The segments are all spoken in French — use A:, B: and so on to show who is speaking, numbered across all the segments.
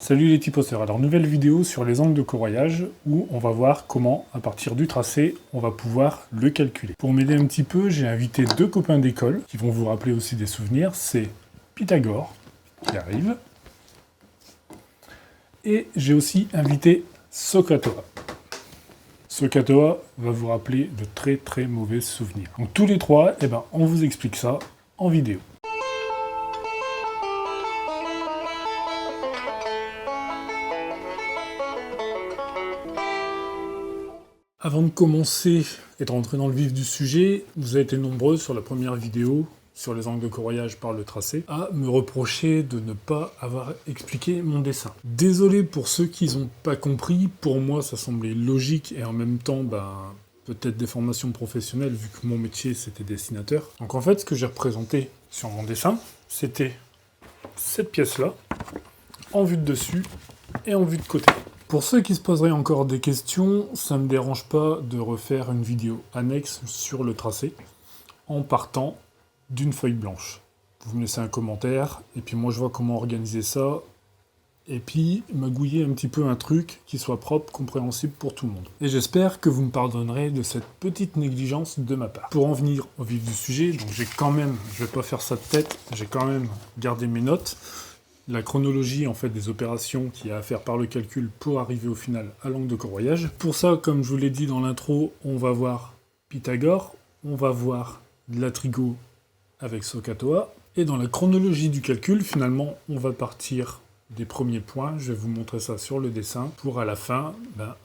A: Salut les tiposters, alors nouvelle vidéo sur les angles de corroyage où on va voir comment, à partir du tracé, on va pouvoir le calculer. Pour m'aider un petit peu, j'ai invité deux copains d'école qui vont vous rappeler aussi des souvenirs. C'est Pythagore qui arrive et j'ai aussi invité Sokatoa. Sokatoa va vous rappeler de très mauvais souvenirs. Donc tous les trois, on vous explique ça en vidéo. Avant de commencer et de rentrer dans le vif du sujet, vous avez été nombreux sur la première vidéo sur les angles de corroyage par le tracé à me reprocher de ne pas avoir expliqué mon dessin. Désolé pour ceux qui n'ont pas compris, pour moi ça semblait logique et en même temps peut-être des formations professionnelles vu que mon métier c'était dessinateur. Donc en fait ce que j'ai représenté sur mon dessin c'était cette pièce-là en vue de dessus et en vue de côté. Pour ceux qui se poseraient encore des questions, ça ne me dérange pas de refaire une vidéo annexe sur le tracé en partant d'une feuille blanche. Vous me laissez un commentaire et puis moi je vois comment organiser ça et puis magouiller un petit peu un truc qui soit propre, compréhensible pour tout le monde. Et j'espère que vous me pardonnerez de cette petite négligence de ma part. Pour en venir au vif du sujet, donc j'ai quand même, je vais pas faire ça de tête, j'ai quand même gardé mes notes. La chronologie en fait des opérations qu'il y a à faire par le calcul pour arriver au final à l'angle de corroyage. Pour ça, comme je vous l'ai dit dans l'intro, on va voir Pythagore, on va voir de la trigo avec Sokatoa, et dans la chronologie du calcul, finalement, on va partir des premiers points, je vais vous montrer ça sur le dessin, pour à la fin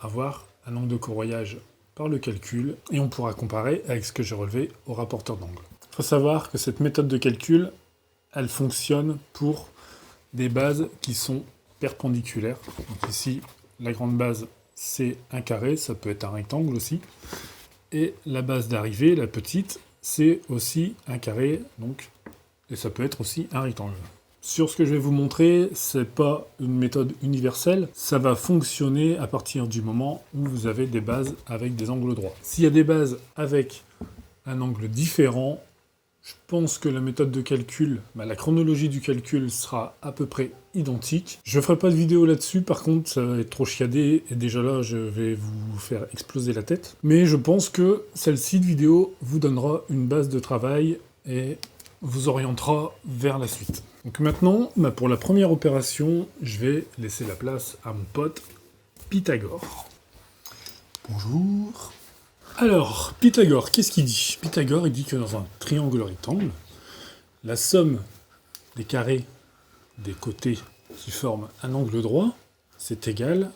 A: avoir un angle de corroyage par le calcul, et on pourra comparer avec ce que j'ai relevé au rapporteur d'angle. Il faut savoir que cette méthode de calcul, elle fonctionne pour des bases qui sont perpendiculaires. Donc ici, la grande base, c'est un carré, ça peut être un rectangle aussi. Et la base d'arrivée, la petite, c'est aussi un carré, donc, et ça peut être aussi un rectangle. Sur ce que je vais vous montrer, c'est pas une méthode universelle, ça va fonctionner à partir du moment où vous avez des bases avec des angles droits. S'il y a des bases avec un angle différent, je pense que la méthode de calcul, la chronologie du calcul sera à peu près identique. Je ne ferai pas de vidéo là-dessus, par contre ça va être trop chiadé, et déjà là je vais vous faire exploser la tête. Mais je pense que celle-ci de vidéo vous donnera une base de travail et vous orientera vers la suite. Donc maintenant, pour la première opération, je vais laisser la place à mon pote Pythagore. Bonjour. Alors, Pythagore, qu'est-ce qu'il dit? Pythagore, il dit que dans un triangle rectangle, la somme des carrés des côtés qui forment un angle droit, c'est égal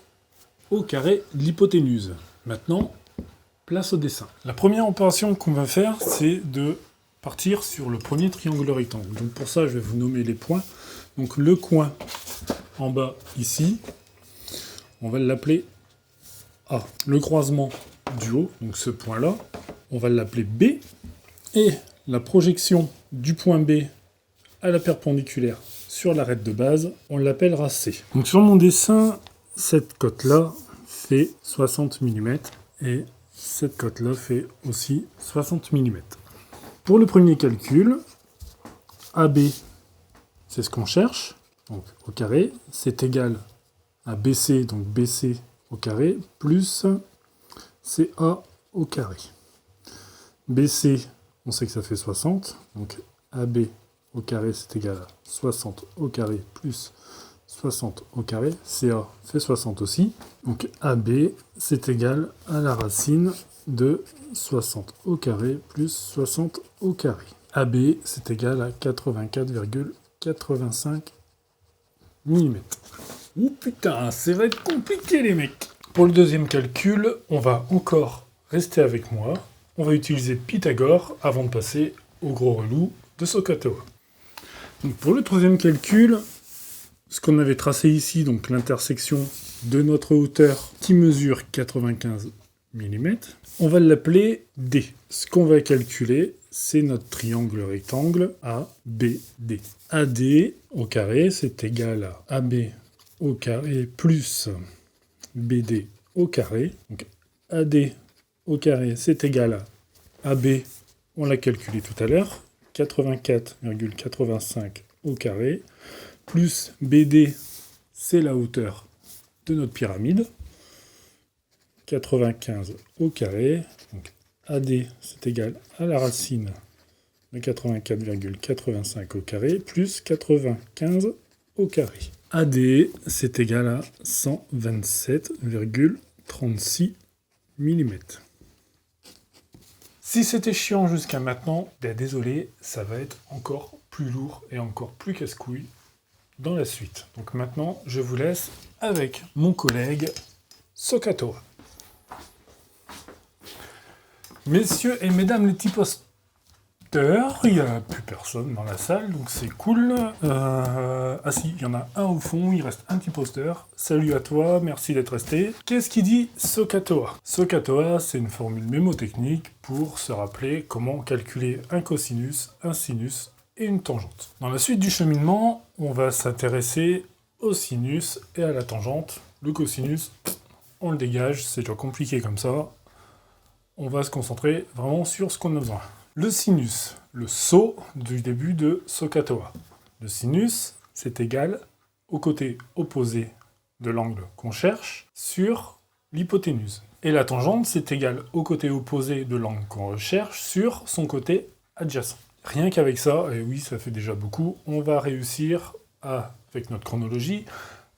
A: au carré de l'hypoténuse. Maintenant, place au dessin. La première opération qu'on va faire, c'est de partir sur le premier triangle rectangle. Donc pour ça, je vais vous nommer les points. Donc le coin en bas, ici, on va l'appeler A. Le croisement du haut, donc ce point-là, on va l'appeler B, et la projection du point B à la perpendiculaire sur l'arête de base, on l'appellera C. Donc sur mon dessin, cette cote-là fait 60 mm, et cette cote-là fait aussi 60 mm. Pour le premier calcul, AB, c'est ce qu'on cherche, donc au carré, c'est égal à BC, donc BC au carré, plus CA au carré. BC, on sait que ça fait 60, donc AB au carré c'est égal à 60 au carré plus 60 au carré. CA fait 60 aussi. Donc AB c'est égal à la racine de 60 au carré plus 60 au carré. AB c'est égal à 84,85 mm. Ouh putain, ça va être compliqué les mecs. Pour le deuxième calcul, on va encore rester avec moi. On va utiliser Pythagore avant de passer au gros relou de Sokatoa. Donc pour le troisième calcul, ce qu'on avait tracé ici, donc l'intersection de notre hauteur qui mesure 95 mm, on va l'appeler D. Ce qu'on va calculer, c'est notre triangle rectangle ABD. AD au carré, c'est égal à AB au carré plus BD au carré. Donc AD au carré, c'est égal à AB, on l'a calculé tout à l'heure, 84,85 au carré, plus BD, c'est la hauteur de notre pyramide. 95 au carré. Donc AD, c'est égal à la racine de 84,85 au carré, plus 95 au carré. AD, c'est égal à 127,36 mm. Si c'était chiant jusqu'à maintenant, ben désolé, ça va être encore plus lourd et encore plus casse-couille dans la suite. Donc maintenant, je vous laisse avec mon collègue Sokatoa. Messieurs et mesdames les tiposters, il n'y a plus personne dans la salle, donc c'est cool. Ah si, il y en a un au fond, il reste un tiposter. Salut à toi, merci d'être resté. Qu'est-ce qu'il dit Sokatoa? Sokatoa, c'est une formule mémotechnique pour se rappeler comment calculer un cosinus, un sinus et une tangente. Dans la suite du cheminement, on va s'intéresser au sinus et à la tangente. Le cosinus, on le dégage, c'est déjà compliqué comme ça. On va se concentrer vraiment sur ce qu'on a besoin. Le sinus, le saut du début de Sokatoa. Le sinus, c'est égal au côté opposé de l'angle qu'on cherche sur l'hypoténuse. Et la tangente, c'est égal au côté opposé de l'angle qu'on recherche sur son côté adjacent. Rien qu'avec ça, et oui, ça fait déjà beaucoup, on va réussir à, avec notre chronologie,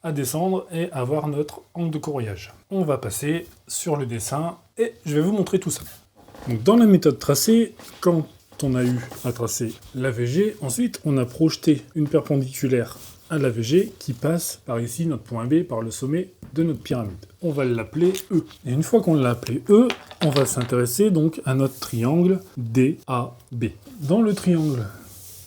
A: à descendre et avoir notre angle de courroyage. On va passer sur le dessin et je vais vous montrer tout ça. Donc dans la méthode tracée, quand on a eu à tracer la VG, ensuite on a projeté une perpendiculaire à la VG qui passe par ici, notre point B, par le sommet de notre pyramide. On va l'appeler E. Et une fois qu'on l'a appelé E, on va s'intéresser donc à notre triangle DAB. Dans le triangle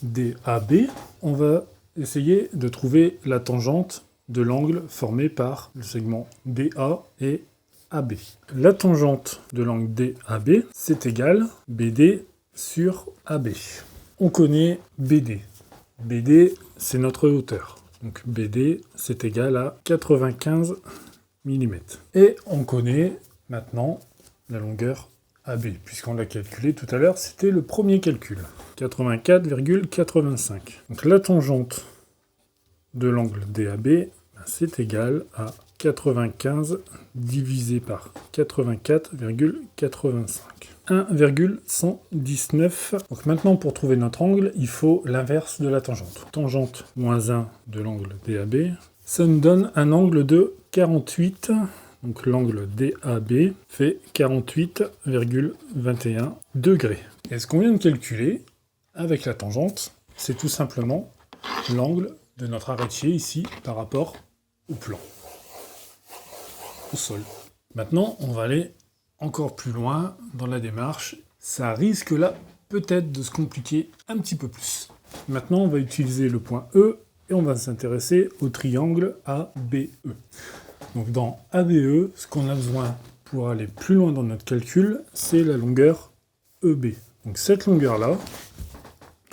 A: DAB, on va essayer de trouver la tangente de l'angle formé par le segment DA et AB. La tangente de l'angle DAB, c'est égal BD sur AB. On connaît BD. BD, c'est notre hauteur. Donc BD, c'est égal à 95 mm. Et on connaît maintenant la longueur AB, puisqu'on l'a calculé tout à l'heure, c'était le premier calcul. 84,85. Donc la tangente de l'angle DAB, c'est égal à 95 divisé par 84,85. 1,119. Donc maintenant, pour trouver notre angle, il faut l'inverse de la tangente. Tangente moins 1 de l'angle DAB, ça nous donne un angle de 48. Donc l'angle DAB fait 48,21 degrés. Et ce qu'on vient de calculer avec la tangente, c'est tout simplement l'angle de notre arrêtier ici par rapport au plan, au sol. Maintenant, on va aller encore plus loin dans la démarche. Ça risque là peut-être de se compliquer un petit peu plus. Maintenant, on va utiliser le point E et on va s'intéresser au triangle ABE. Donc dans ABE, ce qu'on a besoin pour aller plus loin dans notre calcul, c'est la longueur EB. Donc cette longueur-là,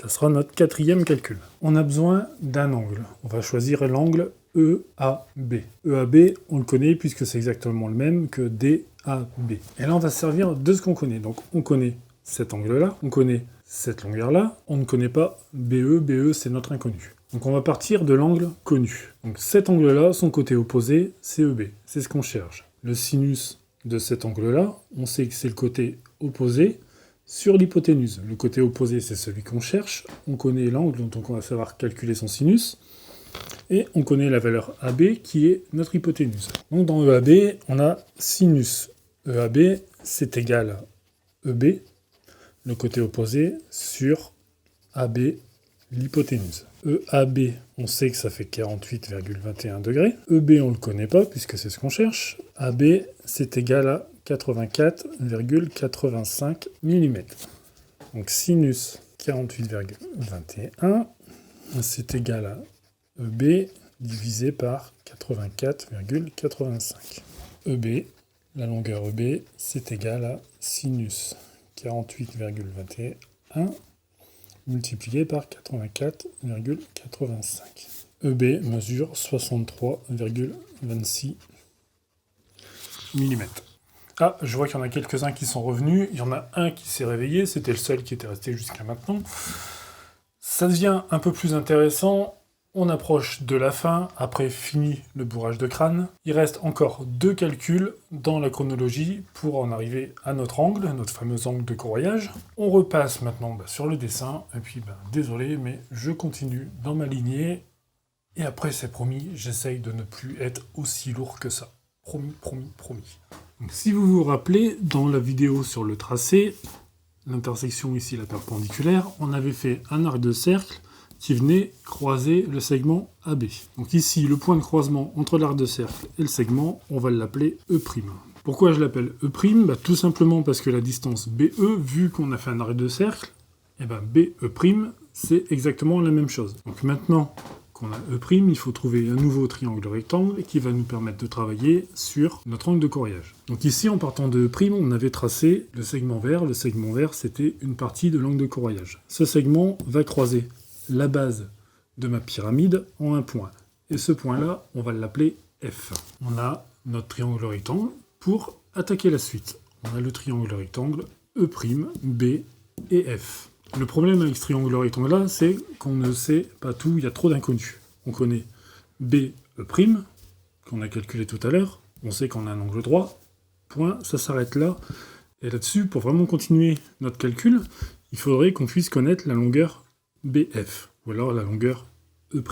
A: ça sera notre quatrième calcul. On a besoin d'un angle. On va choisir l'angle EAB. EAB, on le connaît puisque c'est exactement le même que DAB. Et là, on va se servir de ce qu'on connaît. Donc on connaît cet angle-là, on connaît cette longueur-là, on ne connaît pas BE. BE, c'est notre inconnu. Donc on va partir de l'angle connu. Donc cet angle-là, son côté opposé, c'est EB. C'est ce qu'on cherche. Le sinus de cet angle-là, on sait que c'est le côté opposé sur l'hypoténuse. Le côté opposé, c'est celui qu'on cherche. On connaît l'angle, donc on va savoir calculer son sinus. Et on connaît la valeur AB qui est notre hypoténuse. Donc dans EAB, on a sinus EAB, c'est égal à EB, le côté opposé, sur AB, l'hypoténuse. EAB, on sait que ça fait 48,21 degrés. EB, on ne le connaît pas, puisque c'est ce qu'on cherche. AB, c'est égal à 84,85 mm. Donc sinus 48,21, c'est égal à EB divisé par 84,85. EB, la longueur EB, c'est égal à sinus 48,21 multiplié par 84,85. EB mesure 63,26 mm. Ah, je vois qu'il y en a quelques-uns qui sont revenus. Il y en a un qui s'est réveillé, c'était le seul qui était resté jusqu'à maintenant. Ça devient un peu plus intéressant. On approche de la fin, après fini le bourrage de crâne. Il reste encore 2 calculs dans la chronologie pour en arriver à notre angle, notre fameux angle de corroyage. On repasse maintenant sur le dessin, et puis désolé, mais je continue dans ma lignée. Et après, c'est promis, j'essaye de ne plus être aussi lourd que ça. Promis, promis, promis. Donc, si vous vous rappelez, dans la vidéo sur le tracé, l'intersection ici, la perpendiculaire, on avait fait un arc de cercle qui venait croiser le segment AB. Donc ici, le point de croisement entre l'arc de cercle et le segment, on va l'appeler E'. Pourquoi je l'appelle E'? Tout simplement parce que la distance BE, vu qu'on a fait un arc de cercle, BE', c'est exactement la même chose. Donc maintenant qu'on a E', il faut trouver un nouveau triangle rectangle qui va nous permettre de travailler sur notre angle de corroyage. Donc ici, en partant de E', on avait tracé le segment vert. Le segment vert, c'était une partie de l'angle de corroyage. Ce segment va croiser la base de ma pyramide en un point. Et ce point-là, on va l'appeler F. On a notre triangle rectangle pour attaquer la suite. On a le triangle rectangle E', B et F. Le problème avec ce triangle rectangle-là, c'est qu'on ne sait pas tout, il y a trop d'inconnus. On connaît BE', qu'on a calculé tout à l'heure. On sait qu'on a un angle droit. Point, ça s'arrête là. Et là-dessus, pour vraiment continuer notre calcul, il faudrait qu'on puisse connaître la longueur BF, ou alors la longueur E',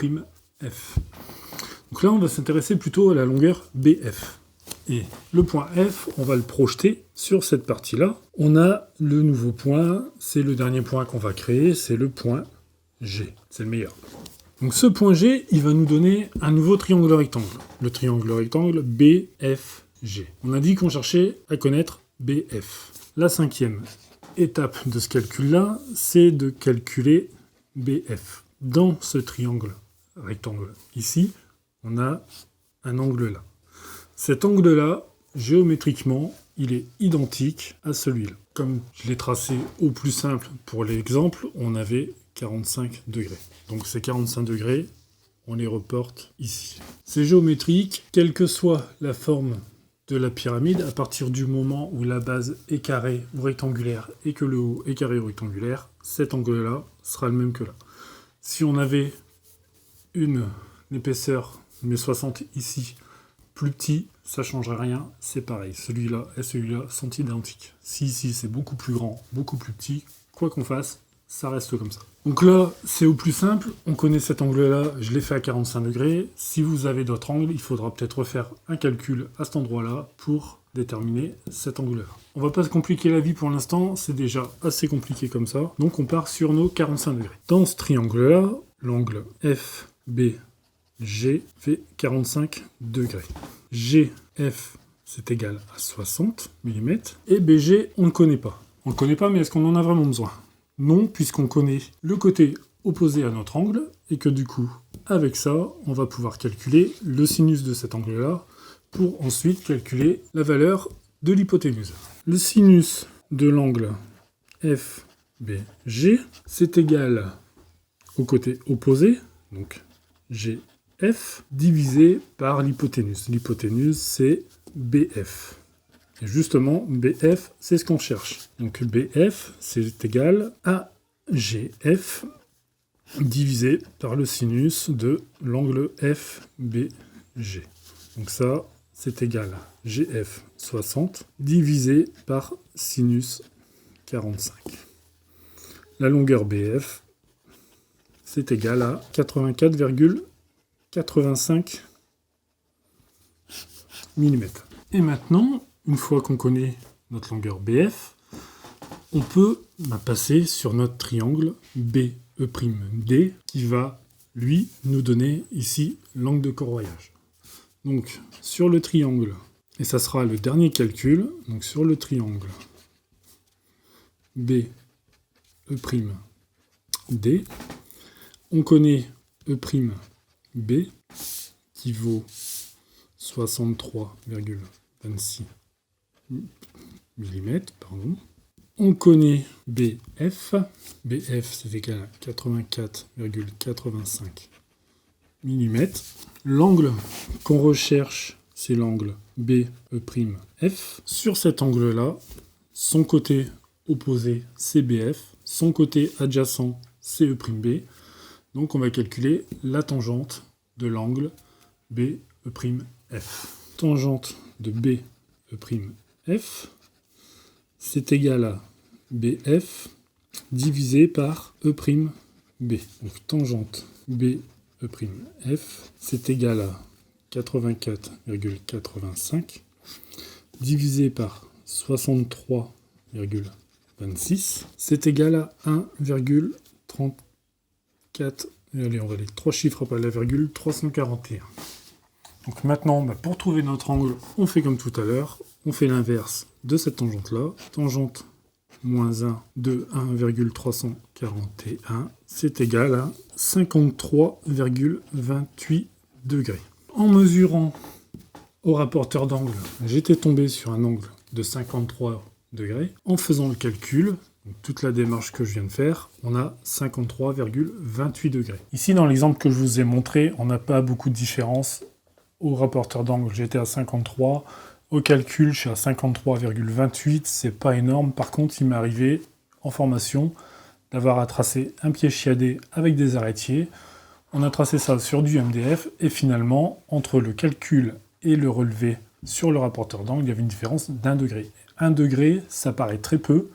A: Donc là, on va s'intéresser plutôt à la longueur BF. Et le point F, on va le projeter sur cette partie-là. On a le nouveau point, c'est le dernier point qu'on va créer, c'est le point G. C'est le meilleur. Donc ce point G, il va nous donner un nouveau triangle rectangle. Le triangle rectangle BFG. On a dit qu'on cherchait à connaître BF. La 5e étape de ce calcul-là, c'est de calculer BF. Dans ce triangle rectangle ici, on a un angle là. Cet angle-là, géométriquement, il est identique à celui-là. Comme je l'ai tracé au plus simple pour l'exemple, on avait 45 degrés. Donc ces 45 degrés, on les reporte ici. C'est géométrique, quelle que soit la forme de la pyramide, à partir du moment où la base est carrée ou rectangulaire et que le haut est carré ou rectangulaire, cet angle-là sera le même que là. Si on avait une épaisseur, mais 60 ici, plus petit, ça ne changerait rien, c'est pareil. Celui-là et celui-là sont identiques. Si ici c'est beaucoup plus grand, beaucoup plus petit, quoi qu'on fasse, ça reste comme ça. Donc là, c'est au plus simple, on connaît cet angle-là, je l'ai fait à 45 degrés. Si vous avez d'autres angles, il faudra peut-être refaire un calcul à cet endroit-là pour déterminer cet angle-là. On va pas se compliquer la vie pour l'instant, c'est déjà assez compliqué comme ça. Donc on part sur nos 45 degrés. Dans ce triangle-là, l'angle FBG fait 45 degrés. GF, c'est égal à 60 mm. Et BG, on ne connaît pas. On ne connaît pas, mais est-ce qu'on en a vraiment besoin? Non, puisqu'on connaît le côté opposé à notre angle, et que du coup, avec ça, on va pouvoir calculer le sinus de cet angle-là, pour ensuite calculer la valeur de l'hypoténuse. Le sinus de l'angle FBG, c'est égal au côté opposé, donc GF, divisé par l'hypoténuse. L'hypoténuse, c'est BF. Et justement, BF, c'est ce qu'on cherche. Donc BF, c'est égal à GF divisé par le sinus de l'angle FBG. Donc ça, c'est égal à GF 60 divisé par sinus 45. La longueur BF, c'est égal à 84,85 mm. Et maintenant, une fois qu'on connaît notre longueur BF, on peut passer sur notre triangle BE'D qui va, lui, nous donner ici l'angle de corroyage. Donc, sur le triangle, et ça sera le dernier calcul, donc sur le triangle BE'D, on connaît E'B qui vaut 63,26 mm, pardon. On connaît BF, BF c'est égal à 84,85 mm. L'angle qu'on recherche, c'est l'angle BE'F. Sur cet angle-là, son côté opposé, c'est BF, son côté adjacent, c'est E'B. Donc on va calculer la tangente de l'angle BE'F. Tangente de BE'F, c'est égal à BF divisé par E'B. Donc tangente BE'F, c'est égal à 84,85 divisé par 63,26, c'est égal à 1,34. Allez, on va les 3 chiffres après la virgule, 341. Donc maintenant, pour trouver notre angle, on fait comme tout à l'heure, on fait l'inverse de cette tangente-là. Tangente moins 1 de 1,341, c'est égal à 53,28 degrés. En mesurant au rapporteur d'angle, j'étais tombé sur un angle de 53 degrés. En faisant le calcul, donc toute la démarche que je viens de faire, on a 53,28 degrés. Ici, dans l'exemple que je vous ai montré, on n'a pas beaucoup de différence. Au rapporteur d'angle, j'étais à 53. Au calcul, je suis à 53,28. C'est pas énorme. Par contre, il m'est arrivé en formation d'avoir à tracer un pied chiadé avec des arrêtiers. On a tracé ça sur du MDF et finalement, entre le calcul et le relevé sur le rapporteur d'angle, il y avait une différence d'1 degré. 1 degré, ça paraît très peu.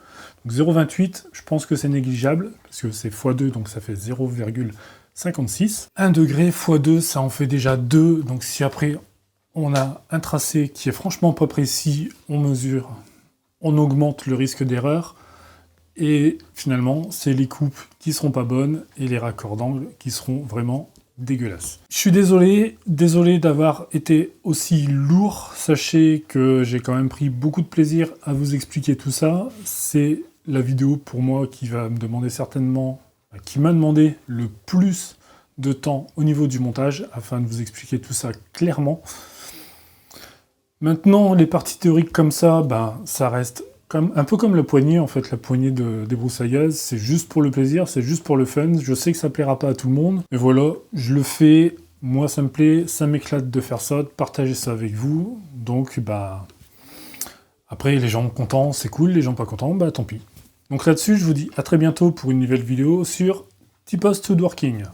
A: Donc 0,28, je pense que c'est négligeable, parce que c'est x2, donc ça fait 0,56. 1 degré x2, ça en fait déjà 2. Donc si après on a un tracé qui est franchement pas précis, on mesure, on augmente le risque d'erreur. Et finalement, c'est les coupes qui seront pas bonnes et les raccords d'angle qui seront vraiment dégueulasses. Je suis désolé d'avoir été aussi lourd. Sachez que j'ai quand même pris beaucoup de plaisir à vous expliquer tout ça. C'est la vidéo pour moi qui va me demander certainement, qui m'a demandé le plus de temps au niveau du montage afin de vous expliquer tout ça clairement. Maintenant, les parties théoriques comme ça, ça reste un peu comme la poignée, en fait, la poignée de débroussaillage, c'est juste pour le plaisir, c'est juste pour le fun. Je sais que ça plaira pas à tout le monde, mais voilà, je le fais, moi ça me plaît, ça m'éclate de faire ça, de partager ça avec vous. Donc, après, les gens contents, c'est cool, les gens pas contents, tant pis. Donc là-dessus, je vous dis à très bientôt pour une nouvelle vidéo sur T-Post Woodworking.